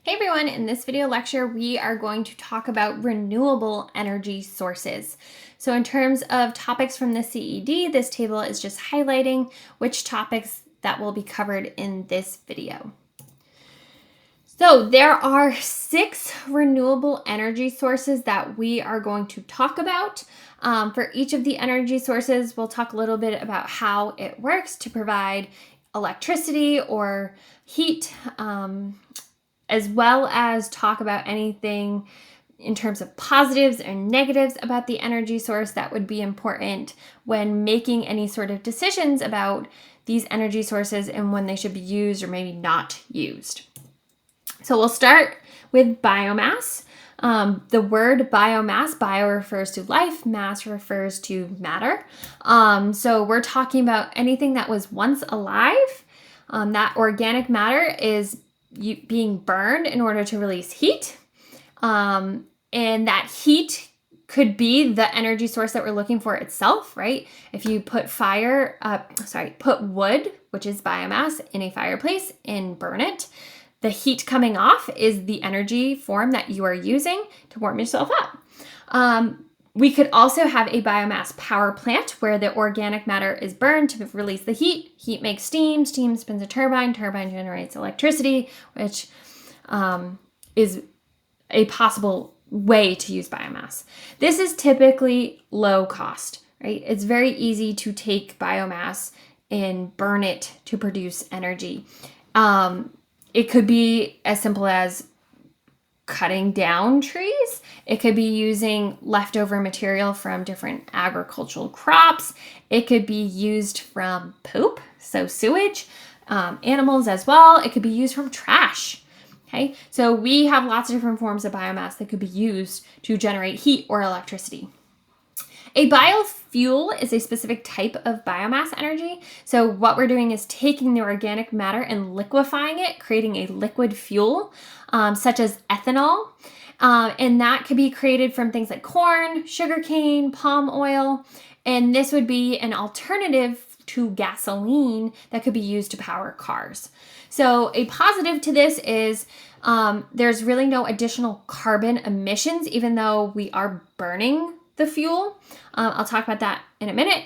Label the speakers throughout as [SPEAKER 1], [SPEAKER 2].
[SPEAKER 1] Hey everyone, in this video lecture, we are going to talk about renewable energy sources. So in terms of topics from the CED, this table is just highlighting which topics that will be covered in this video. So there are 6 renewable energy sources that we are going to talk about. For each of the energy sources, we'll talk a little bit about how it works to provide electricity or heat, as well as talk about anything in terms of positives and negatives about the energy source that would be important when making any sort of decisions about these energy sources and when they should be used or maybe not used. So we'll start with biomass. The word biomass, bio refers to life, mass refers to matter. So we're talking about anything that was once alive. That organic matter is being burned in order to release heat. And that heat could be the energy source that we're looking for itself, right? If you put put wood, which is biomass, in a fireplace and burn it, the heat coming off is the energy form that you are using to warm yourself up. We could also have a biomass power plant where the organic matter is burned to release the heat. Heat makes steam. Steam spins a turbine. Turbine generates electricity, which is a possible way to use biomass. This is typically low cost, right? It's very easy to take biomass and burn it to produce energy. It could be as simple as cutting down trees. It could be using leftover material from different agricultural crops. It could be used from poop, so sewage, animals as well. It could be used from trash. Okay, so we have lots of different forms of biomass that could be used to generate heat or electricity. A biofuel is a specific type of biomass energy. So what we're doing is taking the organic matter and liquefying it, creating a liquid fuel, such as ethanol. And that could be created from things like corn, sugarcane, palm oil. And this would be an alternative to gasoline that could be used to power cars. So a positive to this is there's really no additional carbon emissions, even though we are burning the fuel. I'll talk about that in a minute,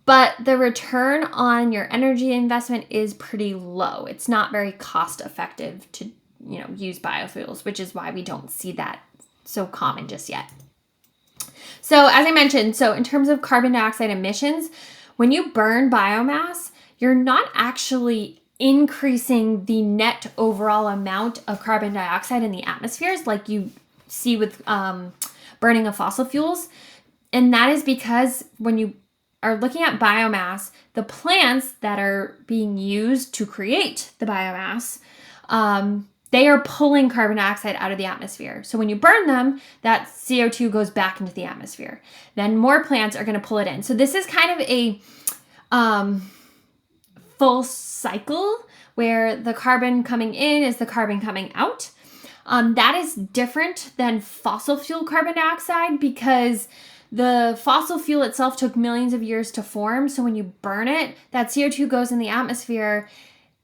[SPEAKER 1] but the return on your energy investment is pretty low. It's not very cost effective to, use biofuels, which is why we don't see that so common just yet. So as I mentioned, in terms of carbon dioxide emissions, when you burn biomass, you're not actually increasing the net overall amount of carbon dioxide in the atmospheres like you see with burning of fossil fuels. And that is because when you are looking at biomass, the plants that are being used to create the biomass, they are pulling carbon dioxide out of the atmosphere. So when you burn them, that CO2 goes back into the atmosphere. Then more plants are going to pull it in. So this is kind of a full cycle where the carbon coming in is the carbon coming out. That is different than fossil fuel carbon dioxide because the fossil fuel itself took millions of years to form. So when you burn it, that CO2 goes in the atmosphere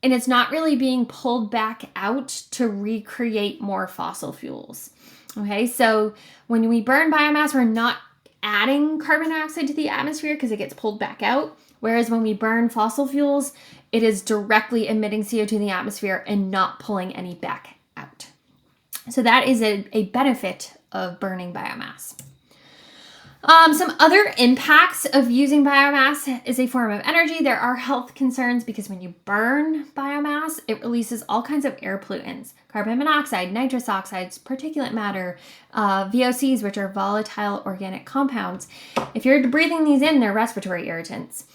[SPEAKER 1] and it's not really being pulled back out to recreate more fossil fuels. Okay, so when we burn biomass, we're not adding carbon dioxide to the atmosphere because it gets pulled back out. Whereas when we burn fossil fuels, it is directly emitting CO2 in the atmosphere and not pulling any back out. So that is a benefit of burning biomass. Some other impacts of using biomass as a form of energy. There are health concerns because when you burn biomass, it releases all kinds of air pollutants, carbon monoxide, nitrous oxides, particulate matter, VOCs, which are volatile organic compounds. If you're breathing these in, they're respiratory irritants.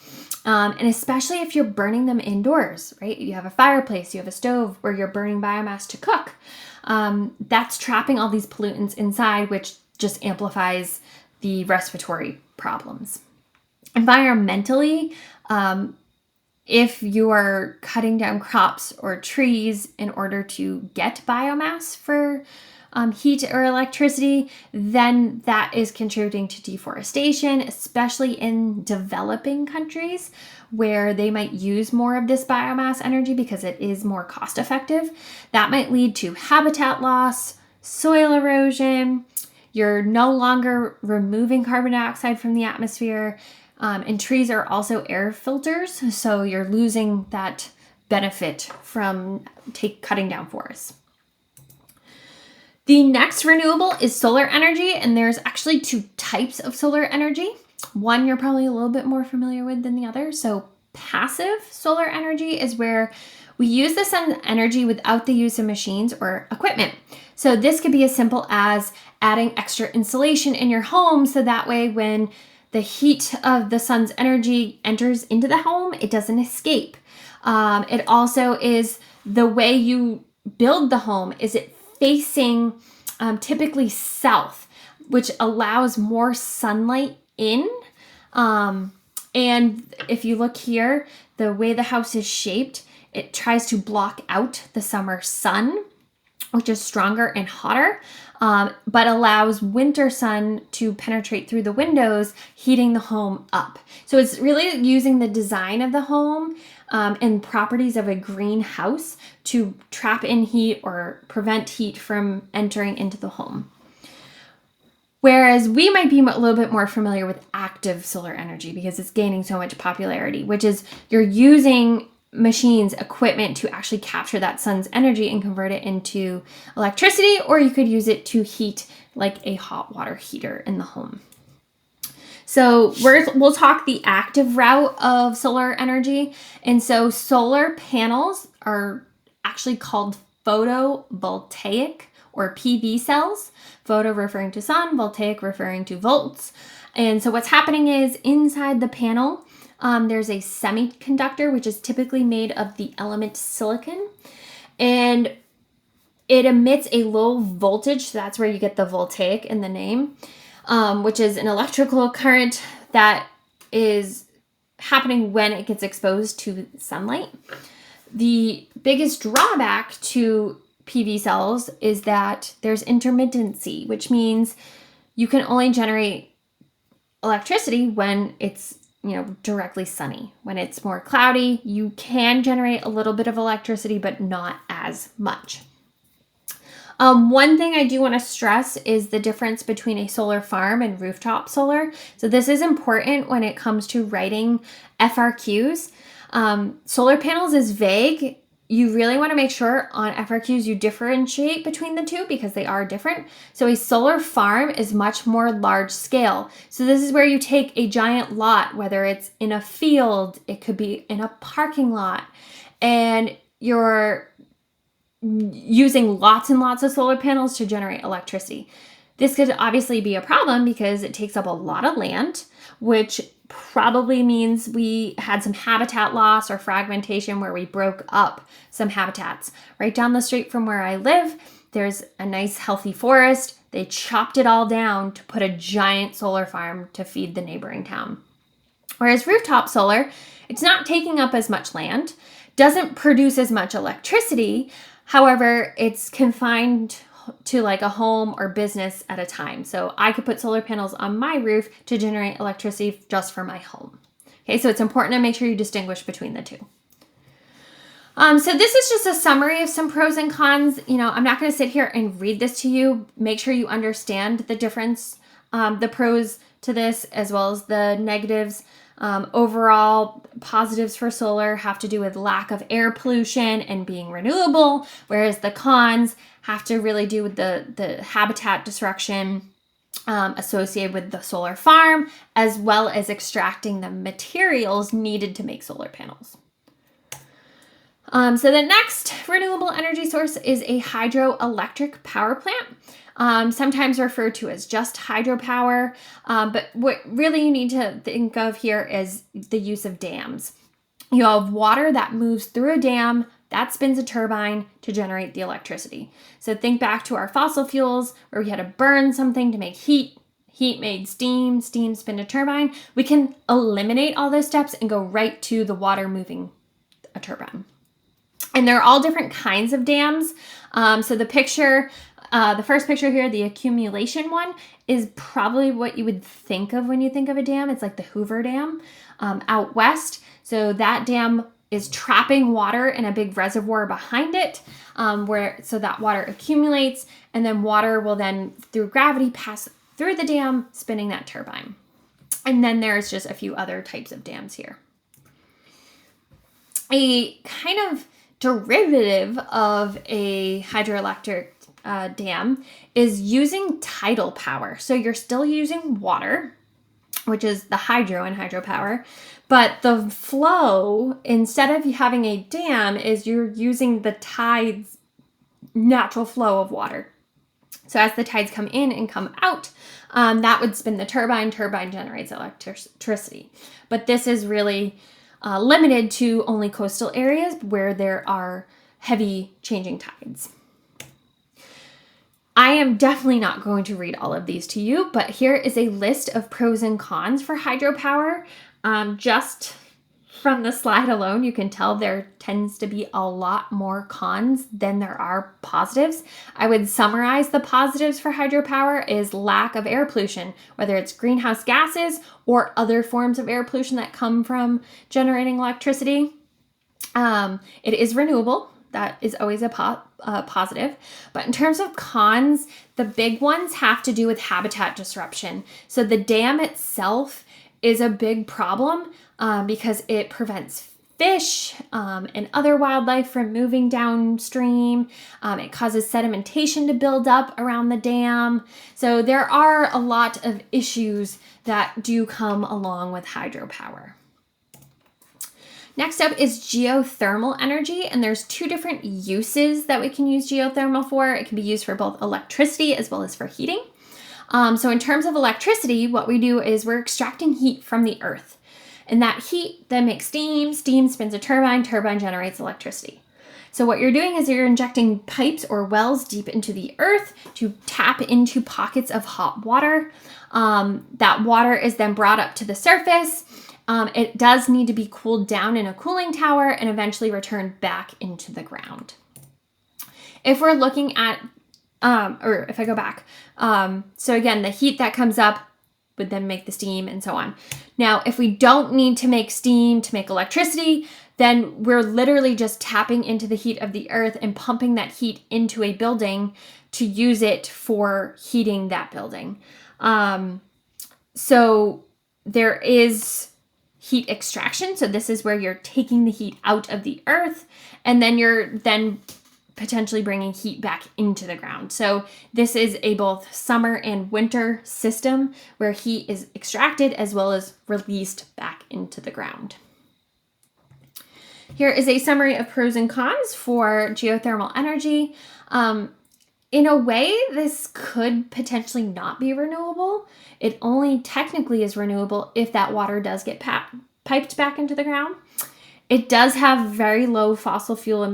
[SPEAKER 1] And especially if you're burning them indoors, right? You have a fireplace, you have a stove where you're burning biomass to cook. That's trapping all these pollutants inside, which just amplifies the respiratory problems. Environmentally, if you are cutting down crops or trees in order to get biomass for heat or electricity, then that is contributing to deforestation, especially in developing countries where they might use more of this biomass energy because it is more cost effective. That might lead to habitat loss, soil erosion. You're no longer removing carbon dioxide from the atmosphere. And trees are also air filters, so you're losing that benefit from cutting down forests. The next renewable is solar energy, and there's actually two types of solar energy. One you're probably a little bit more familiar with than the other. So passive solar energy is where we use the sun's energy without the use of machines or equipment. So this could be as simple as adding extra insulation in your home, so that way when the heat of the sun's energy enters into the home, it doesn't escape. It also is the way you build the home is it facing typically south, which allows more sunlight in. And if you look here, the way the house is shaped, it tries to block out the summer sun, which is stronger and hotter, but allows winter sun to penetrate through the windows, heating the home up. So it's really using the design of the home and properties of a greenhouse to trap in heat or prevent heat from entering into the home. Whereas we might be a little bit more familiar with active solar energy because it's gaining so much popularity, which is you're using machines, equipment to actually capture that sun's energy and convert it into electricity, or you could use it to heat like a hot water heater in the home. So we'll talk the active route of solar energy. And so solar panels are actually called photovoltaic or PV cells. Photo referring to sun, voltaic referring to volts. And so what's happening is inside the panel, there's a semiconductor, which is typically made of the element silicon. And it emits a low voltage. So that's where you get the voltaic in the name. Which is an electrical current that is happening when it gets exposed to sunlight. The biggest drawback to PV cells is that there's intermittency, which means you can only generate electricity when it's directly sunny. When it's more cloudy, you can generate a little bit of electricity, but not as much. One thing I do want to stress is the difference between a solar farm and rooftop solar. So this is important when it comes to writing FRQs. Solar panels is vague. You really want to make sure on FRQs you differentiate between the two because they are different. So a solar farm is much more large scale. So this is where you take a giant lot, whether it's in a field, it could be in a parking lot, and you're using lots and lots of solar panels to generate electricity. This could obviously be a problem because it takes up a lot of land, which probably means we had some habitat loss or fragmentation where we broke up some habitats. Right down the street from where I live, there's a nice healthy forest. They chopped it all down to put a giant solar farm to feed the neighboring town. Whereas rooftop solar, it's not taking up as much land, doesn't produce as much electricity. However, it's confined to like a home or business at a time. So I could put solar panels on my roof to generate electricity just for my home. Okay, so it's important to make sure you distinguish between the two. So this is just a summary of some pros and cons. I'm not going to sit here and read this to you. Make sure you understand the difference, the pros to this as well as the negatives. Overall, positives for solar have to do with lack of air pollution and being renewable, whereas the cons have to really do with the habitat destruction associated with the solar farm, as well as extracting the materials needed to make solar panels. So the next renewable energy source is a hydroelectric power plant, sometimes referred to as just hydropower. But what really you need to think of here is the use of dams. You have water that moves through a dam that spins a turbine to generate the electricity. So think back to our fossil fuels where we had to burn something to make heat. Heat made steam, steam spin a turbine. We can eliminate all those steps and go right to the water moving a turbine. And they're all different kinds of dams. So the first picture here, the accumulation one, is probably what you would think of when you think of a dam. It's like the Hoover Dam out west. So that dam is trapping water in a big reservoir behind it, so that water accumulates, and then water will then, through gravity, pass through the dam, spinning that turbine. And then there's just a few other types of dams here. A kind of derivative of a hydroelectric dam is using tidal power. So you're still using water, which is the hydro in hydropower, but the flow, instead of having a dam, is you're using the tide's natural flow of water. So as the tides come in and come out, that would spin the turbine. Turbine generates electricity. But this is really limited to only coastal areas where there are heavy changing tides. I am definitely not going to read all of these to you, but here is a list of pros and cons for hydropower. Just from the slide alone, you can tell there tends to be a lot more cons than there are positives. I would summarize the positives for hydropower is lack of air pollution, whether it's greenhouse gases or other forms of air pollution that come from generating electricity. It is renewable. That is always a positive. But in terms of cons, the big ones have to do with habitat disruption. So the dam itself is a big problem because it prevents fish and other wildlife from moving downstream. It causes sedimentation to build up around the dam. So there are a lot of issues that do come along with hydropower. Next up is geothermal energy, and there's two different uses that we can use geothermal for. It can be used for both electricity as well as for heating. So in terms of electricity, what we do is we're extracting heat from the earth. And that heat then makes steam. Steam spins a turbine. Turbine generates electricity. So what you're doing is you're injecting pipes or wells deep into the earth to tap into pockets of hot water. That water is then brought up to the surface. It does need to be cooled down in a cooling tower and eventually returned back into the ground. If we're looking at, or if I go back, so again, the heat that comes up would then make the steam and so on. Now, if we don't need to make steam to make electricity, then we're literally just tapping into the heat of the earth and pumping that heat into a building to use it for heating that building. So there is heat extraction. So this is where you're taking the heat out of the earth, and then you're potentially bringing heat back into the ground. So this is a both summer and winter system where heat is extracted as well as released back into the ground. Here is a summary of pros and cons for geothermal energy. In a way, this could potentially not be renewable. It only technically is renewable if that water does get piped back into the ground. It does have very low fossil fuel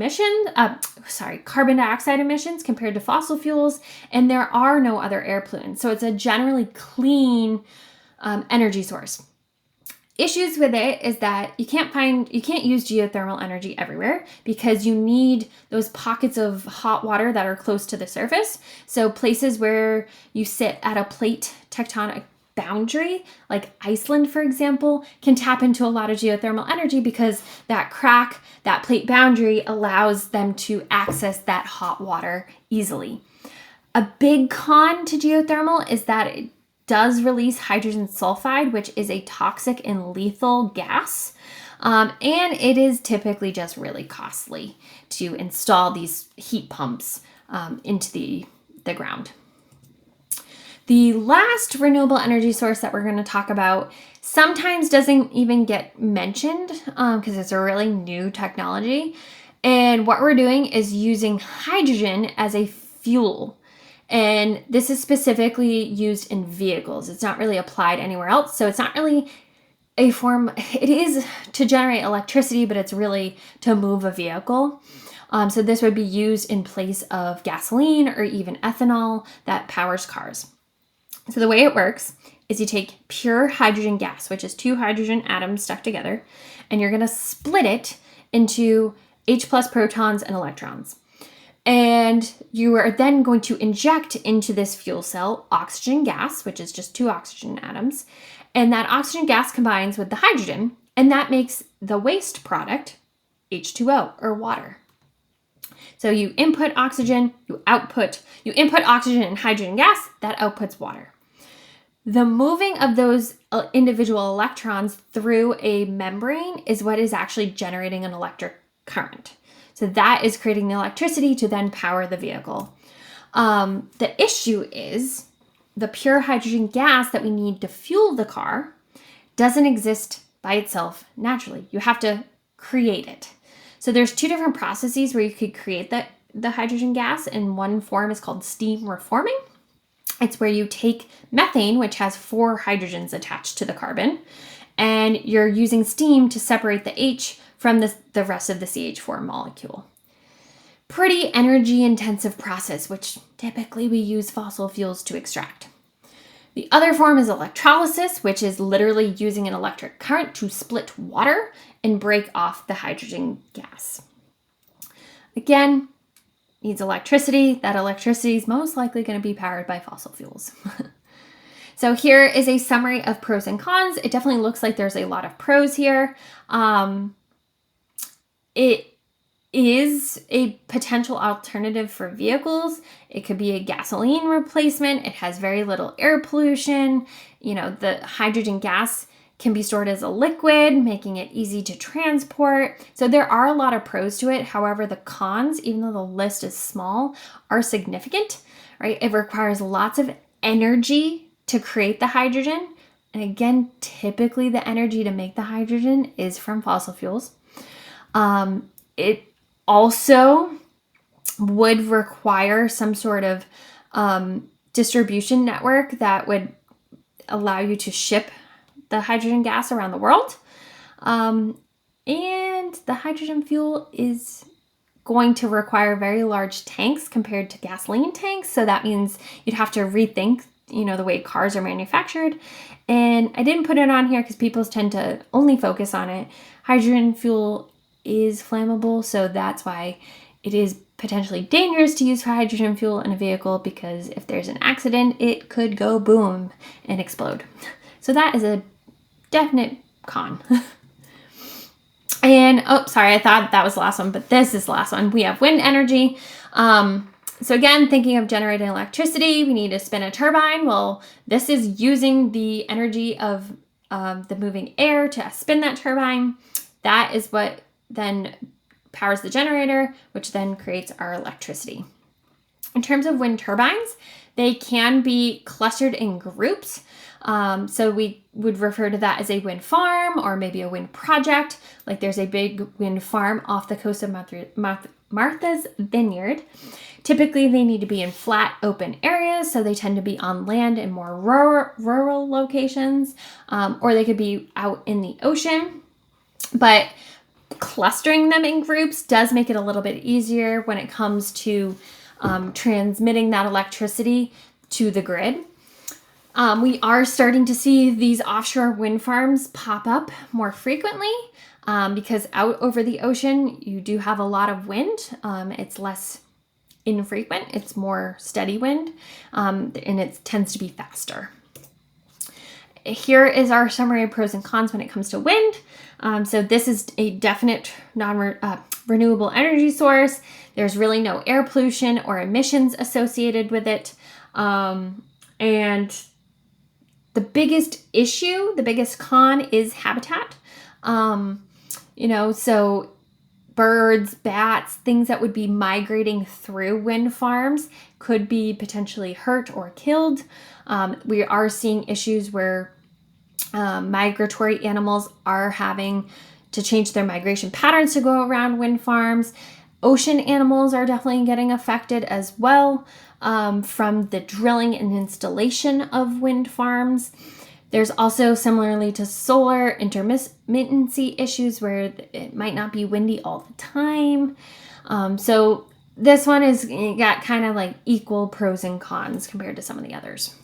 [SPEAKER 1] carbon dioxide emissions compared to fossil fuels, and there are no other air pollutants. So it's a generally clean energy source. Issues with it is that you can't use geothermal energy everywhere because you need those pockets of hot water that are close to the surface. So places where you sit at a plate tectonic boundary, like Iceland, for example, can tap into a lot of geothermal energy because that plate boundary allows them to access that hot water easily. A big con to geothermal is that it does release hydrogen sulfide, which is a toxic and lethal gas. And it is typically just really costly to install these heat pumps into the ground. The last renewable energy source that we're going to talk about sometimes doesn't even get mentioned because it's a really new technology. And what we're doing is using hydrogen as a fuel. And this is specifically used in vehicles. It's not really applied anywhere else. So it's not really it is to generate electricity, but it's really to move a vehicle. So this would be used in place of gasoline or even ethanol that powers cars. So the way it works is you take pure hydrogen gas, which is two hydrogen atoms stuck together, and you're going to split it into H plus protons and electrons. And you are then going to inject into this fuel cell oxygen gas, which is just 2 oxygen atoms. And that oxygen gas combines with the hydrogen, and that makes the waste product H2O, or water. So you input oxygen, you input oxygen and hydrogen gas, that outputs water. The moving of those individual electrons through a membrane is what is actually generating an electric current. So that is creating the electricity to then power the vehicle. The issue is the pure hydrogen gas that we need to fuel the car doesn't exist by itself naturally. You have to create it. So there's 2 different processes where you could create the hydrogen gas, and one form is called steam reforming. It's where you take methane, which has 4 hydrogens attached to the carbon, and you're using steam to separate the H from the rest of the CH4 molecule. Pretty energy intensive process, which typically we use fossil fuels to extract. The other form is electrolysis, which is literally using an electric current to split water and break off the hydrogen gas. Again, needs electricity. That electricity is most likely going to be powered by fossil fuels. So here is a summary of pros and cons. It definitely looks like there's a lot of pros here. It is a potential alternative for vehicles. It could be a gasoline replacement. It has very little air pollution. The hydrogen gas can be stored as a liquid, making it easy to transport. So there are a lot of pros to it. However, the cons, even though the list is small, are significant, right? It requires lots of energy to create the hydrogen. And again, typically the energy to make the hydrogen is from fossil fuels. It also would require some sort of distribution network that would allow you to ship the hydrogen gas around the world. And the hydrogen fuel is going to require very large tanks compared to gasoline tanks. So that means you'd have to rethink, the way cars are manufactured. And I didn't put it on here because people tend to only focus on it. Hydrogen fuel is flammable, so that's why it is potentially dangerous to use hydrogen fuel in a vehicle, because if there's an accident, it could go boom and explode. So that is a definite con. And, I thought that was the last one, but this is the last one. We have wind energy. So again, thinking of generating electricity, we need to spin a turbine. Well, this is using the energy of the moving air to spin that turbine. That is what then powers the generator, which then creates our electricity. In terms of wind turbines, they can be clustered in groups. So we would refer to that as a wind farm or maybe a wind project. Like there's a big wind farm off the coast of Martha's Vineyard. Typically, they need to be in flat, open areas, so they tend to be on land in more rural locations, or they could be out in the ocean. But clustering them in groups does make it a little bit easier when it comes to transmitting that electricity to the grid. We are starting to see these offshore wind farms pop up more frequently because out over the ocean, you do have a lot of wind. It's less infrequent. It's more steady wind, and it tends to be faster. Here is our summary of pros and cons when it comes to wind. So this is a definite non-renewable energy source. There's really no air pollution or emissions associated with it. And the biggest issue, the biggest con is habitat. So birds, bats, things that would be migrating through wind farms could be potentially hurt or killed. We are seeing issues where migratory animals are having to change their migration patterns to go around wind farms. Ocean animals are definitely getting affected as well from the drilling and installation of wind farms. There's also, similarly to solar, intermittency issues where it might not be windy all the time. So this one is got kind of like equal pros and cons compared to some of the others.